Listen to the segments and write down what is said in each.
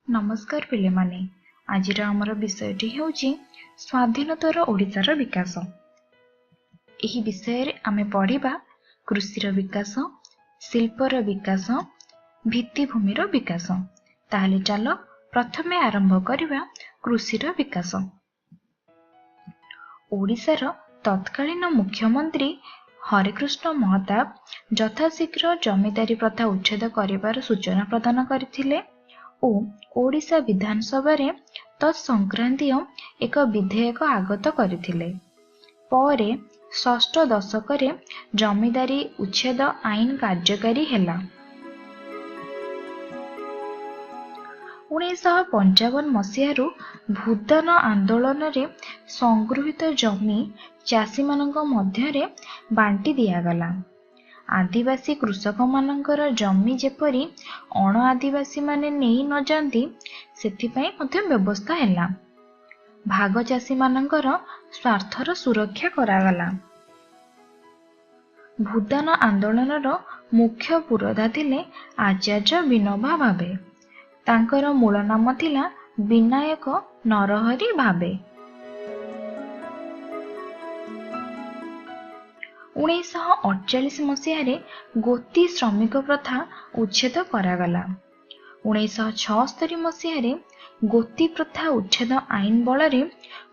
नमस्कार पिले माने आज आमर विषयटी हेउची स्वाधीनतर ओडिशार विकास। एही विषय रे आमे पढ़िबा कृषिर विकास, शिल्पर विकास, भित्तिभूमिर विकास। ताहले चलो प्रथमे आरंभ करिबा कृषिर विकास। ओडिशार तत्कालीन मुख्यमंत्री हरेकृष्ण महताब यथाशीघ्र जमीदारी प्रथा उच्छेद करिबार सूचना प्रदान करथिले ओ ओडिशा विधानसभा रे तत्संक्रांतीय एक विधेयक आगत करथिले। परे षष्ठ दशक रे जमीदारी उच्छेद आईन कार्यकारी हेला। 1955 मसीहारू भूदान आंदोलन रे संगृहीत जमी चाषी मानक मध्यरे बांटी दियागला। आदिवासी कृषक मानकर जमी जेपरी अण आदिवासी माने नेई न जांती सेथिपई मध्य व्यवस्था हैला। भाग चाषी मानकर स्वार्थर सुरक्षा करागला। भूदान आंदोलनर मुख्य पुरोधा थिले आचार्य विनोबा भावे। तांकर मूल नाम थिला विनायक नरहरि भावे। 1948 मसीहारे गोती श्रमिक प्रथा उच्छेद करागला। 1976 मसीहारे गोती प्रथा उच्छेद आईन बलरे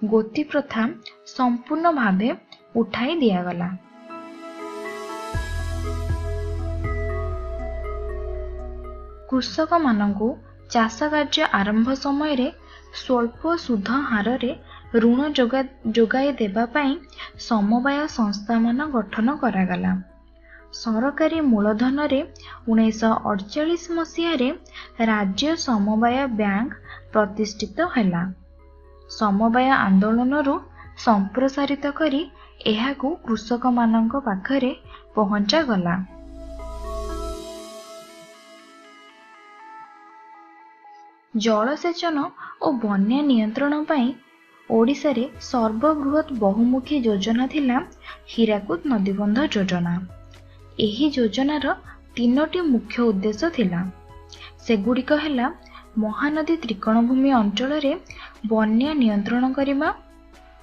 गोती प्रथा संपूर्ण भावे उठाई दियागला। कृषक मानकु चाष कार्य आरंभ समय रे स्वल्प सुध हार रे ऋण जोगाई देबा पई समवाय संस्था मान गठन करागला। सरकारी मूलधन रे 1948 मसीह रे राज्य समवाय बैंक प्रतिष्ठित हैला। समवाय आंदोलन रु संप्रसारित करी एहाकू कृषक मानक पाखरे पहुंचा गला। जलसेचन और बन्या नियंत्रण पई ओडिशा रे सर्वबृहत बहुमुखी योजना थिला हीराकुद नदीबंध योजना। एही योजनार तीनोटी मुख्य उद्देश्य थिला। सेगुड़िक हैला महानदी त्रिकोणभूमि अंचल रे बन्या नियंत्रण करिबा,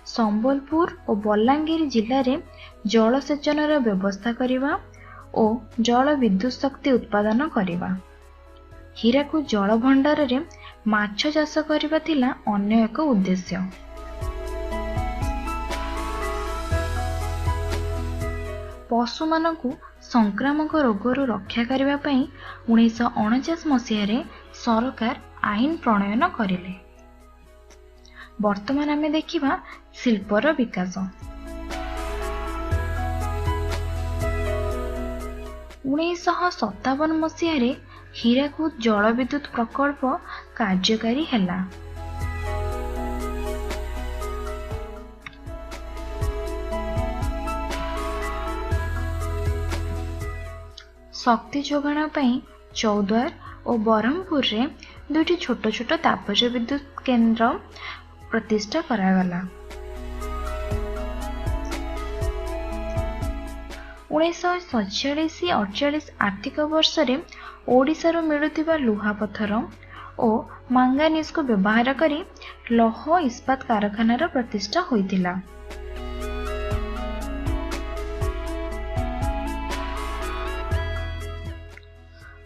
संबलपुर और बलांगीर जिल्ला रे जलसेचनर व्यवस्था करिबा और जल विद्युत शक्ति उत्पादन करिबा। हीराकुद जल भंडार रे माछ चाष करिबा थिला अन्य एक उद्देश्य। पशु मानकु संक्रामक रोगरु रक्षा करिबा पई 1949 मसीह रे सरकार आईन प्रणयन करिले। वर्तमान आमे देखिबा शिल्पर विकास। 1957 मसीह रे हीराकुद जल विद्युत प्रकल्प कार्यकारी हैला। शक्ति जोगाण पई चौद्वार और बरहमपुर रे दुईटी छोट छोट तापज विद्युत केंद्र प्रतिष्ठा करागला। 1947-48 आर्थिक वर्ष रे ओडिशा रो मिलुथिबा लुहा पत्थर और मांगानीज को व्यवहार करी लौह इस्पात कारखानार प्रतिष्ठा होइतिला।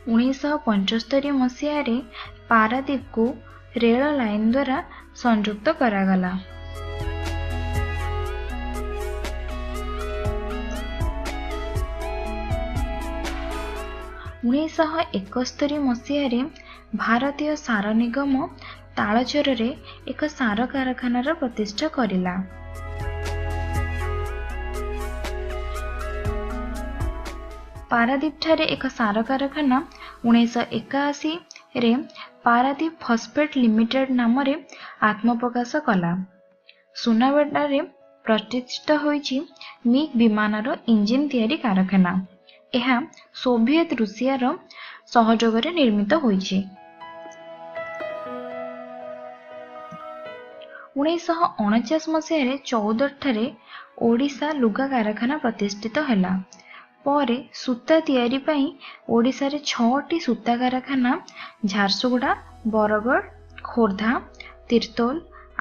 उन्नीस 1975 मसीह पारादीप को रेल लाइन द्वारा संयुक्त करागला। 1971 मसीह भारतीय सार निगम तालचर रे एक सार कारखानार प्रतिष्ठा करिला। पारादीप ठारे एक सार कारखाना 1981 रे पारादीप फॉस्फेट लिमिटेड नाम रे आत्मप्रकाश कला। सुनाबेड़ा रे प्रतिष्ठा होईची मिग विमानर इंजिन तैयारी कारखाना। यह सोवियत रूसियार सहयोग रे निर्मित होईची। 1949 मसीह 14 ठारे ओडिशा लुगा कारखाना प्रतिष्ठित हैला। परे सूता तैयारी पई ओडिशा रे 6टी सूता कारखाना झारसुगुड़ा ବରଗଡ଼, ଖୋର୍ଦ୍ଧା, ତିର୍ତ୍ତୋଲ,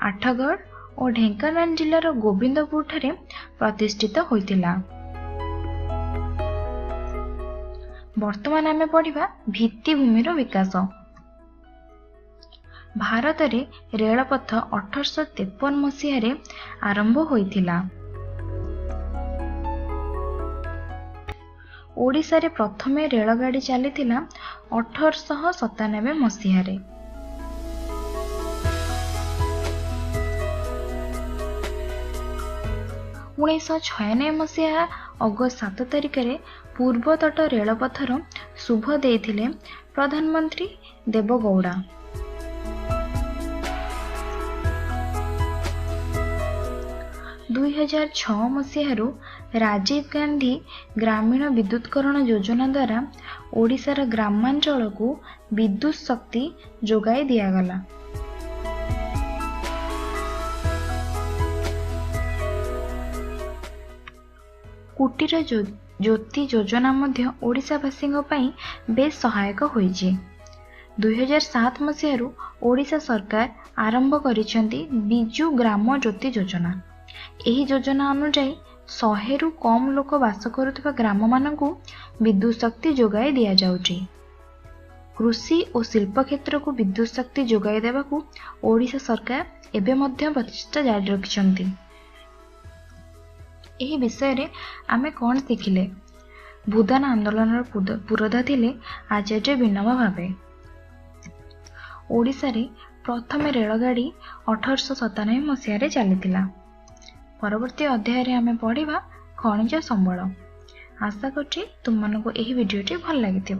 ଆଠଗଡ଼ ଓ ଢେଙ୍କାନାଳ ଜିଲ୍ଲାର ଗୋବିନ୍ଦପୁର ଠାରେ ପ୍ରତିଷ୍ଠିତ ହୋଇଥିଲା। ବର୍ତ୍ତମାନ ଆମେ ପଢିବା ଭିତ୍ତିଭୂମିର ବିକାଶ। ଭାରତରେ ରେଳପଥ 1853 ମସିହାରେ ଆରମ୍ଭ ହୋଇଥିଲା। ଓଡ଼ିଶାରେ ପ୍ରଥମେ ରେଳଗାଡ଼ି ଚାଲିଥିଲା 1897 ମସିହାରେ। ଉଣେଇଶହ 96 ମସିହା ଅଗଷ୍ଟ 7 ତାରିଖରେ ପୂର୍ବତଟ ରେଳପଥର ଶୁଭ ଦେଇଥିଲେ ପ୍ରଧାନମନ୍ତ୍ରୀ ଦେବଗୌଡ଼ା। ଦୁଇ ହଜାର 6 ମସିହାରୁ ରାଜୀବ ଗାନ୍ଧୀ ଗ୍ରାମୀଣ ବିଦ୍ୟୁତକରଣ ଯୋଜନା ଦ୍ୱାରା ଓଡ଼ିଶାର ଗ୍ରାମାଞ୍ଚଳକୁ ବିଦ୍ୟୁତ ଶକ୍ତି ଯୋଗାଇ ଦିଆଗଲା। କୁଟୀର ଜ୍ୟୋତି ଯୋଜନା ମଧ୍ୟ ଓଡ଼ିଶାବାସୀଙ୍କ ପାଇଁ ବେଶ ସହାୟକ ହୋଇଛି। 2007 ମସିହାରୁ ଓଡ଼ିଶା ସରକାର ଆରମ୍ଭ କରିଛନ୍ତି ବିଜୁ ଗ୍ରାମ ଜ୍ୟୋତି ଯୋଜନା। ଏହି ଯୋଜନା ଅନୁଯାୟୀ 100ରୁ କମ୍ ଲୋକ ବାସ କରୁଥିବା ଗ୍ରାମମାନଙ୍କୁ ବିଦ୍ୟୁତ ଶକ୍ତି ଯୋଗାଇ ଦିଆଯାଉଛି। କୃଷି ଓ ଶିଳ୍ପ କ୍ଷେତ୍ରକୁ ବିଦ୍ୟୁତ ଶକ୍ତି ଯୋଗାଇ ଦେବାକୁ ଓଡ଼ିଶା ସରକାର ଏବେ ମଧ୍ୟ ପ୍ରଚେଷ୍ଟା ଜାରି ରଖିଛନ୍ତି। ଏହି ବିଷୟରେ ଆମେ କ'ଣ ଶିଖିଲେ? ଭୂଦାନ ଆନ୍ଦୋଳନର ପୁରୋଧା ଥିଲେ ଆଚାର୍ଯ୍ୟ ବିନୋବା ଭାବେ। ଓଡ଼ିଶାରେ ପ୍ରଥମେ ରେଳଗାଡ଼ି 1897 ମସିହାରେ ଚାଲିଥିଲା। ପରବର୍ତ୍ତୀ ଅଧ୍ୟାୟରେ ଆମେ ପଢ଼ିବା ଖଣିଜ ସମ୍ବଳ। ଆଶା କରୁଛି ତୁମମାନଙ୍କୁ ଏହି ଭିଡ଼ିଓଟି ଭଲ ଲାଗିଥିବ।